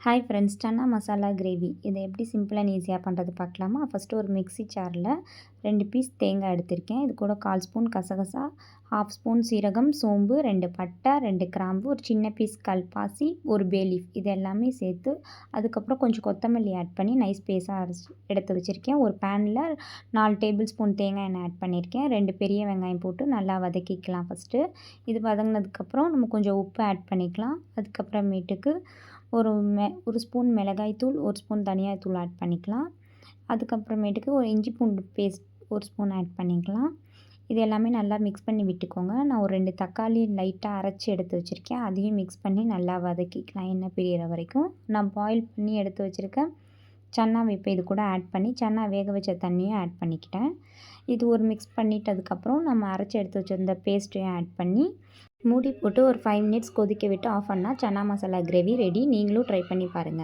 Hi friends, chana masala gravy இதை எப்படி simple and ஈஸியாக பண்ணுறது பார்க்கலாமா? ஃபஸ்ட்டு ஒரு மிக்ஸி ஜாரில் 2 பீஸ் தேங்காய் எடுத்திருக்கேன். இது கூட 1/4 ஸ்பூன் கசகசா, 1/2 ஸ்பூன் சீரகம், சோம்பு, 2 பட்டை, 2 கிராம்பு, ஒரு சின்ன பீஸ் கல்பாசி, ஒரு பே லீஃப் இது எல்லாமே சேர்த்து அதுக்கப்புறம் கொஞ்சம் கொத்தமல்லி ஆட் பண்ணி நைஸ் பேஸாக எடுத்து வச்சுருக்கேன். ஒரு பேனில் 4 டேபிள் ஸ்பூன் தேங்காய் எண்ணெய் ஆட் பண்ணியிருக்கேன். 2 பெரிய வெங்காயம் போட்டு நல்லா வதக்கிக்கலாம். ஃபஸ்ட்டு இது வதங்கினதுக்கப்புறம் நம்ம கொஞ்சம் உப்பு ஆட் பண்ணிக்கலாம். அதுக்கப்புறமேட்டுக்கு ஒரு ஸ்பூன் மிளகாய்த்தூள், 1 ஸ்பூன் தனியாத்தூள் ஆட் பண்ணிக்கலாம். அதுக்கப்புறமேட்டுக்கு ஒரு இஞ்சி பூண்டு பேஸ்ட் 1 ஸ்பூன் ஆட் பண்ணிக்கலாம். இது எல்லாமே நல்லா மிக்ஸ் பண்ணி விட்டுக்கோங்க. நான் ஒரு 2 தக்காளி லைட்டாக அரைச்சி எடுத்து வச்சுருக்கேன். அதையும் மிக்ஸ் பண்ணி நல்லா வதக்கிக்கலாம் எண்ணெய் பிரியிற வரைக்கும். நான் பாயில் பண்ணி எடுத்து வச்சுருக்கேன் சன்னாவை இப்போ இது கூட ஆட் பண்ணி சன்னா வேக வச்ச தண்ணியும் ஆட் பண்ணிக்கிட்டேன். இது ஒரு மிக்ஸ் பண்ணிட்டதுக்கப்புறம் நம்ம அரைச்சி எடுத்து வச்சுருந்த பேஸ்ட்டையும் ஆட் பண்ணி மூடி போட்டு ஒரு 5 மினிட்ஸ் கொதிக்க விட்டு ஆஃப் பண்ணால் சன்னா மசாலா கிரேவி ரெடி. நீங்களும் ட்ரை பண்ணி பாருங்கள்.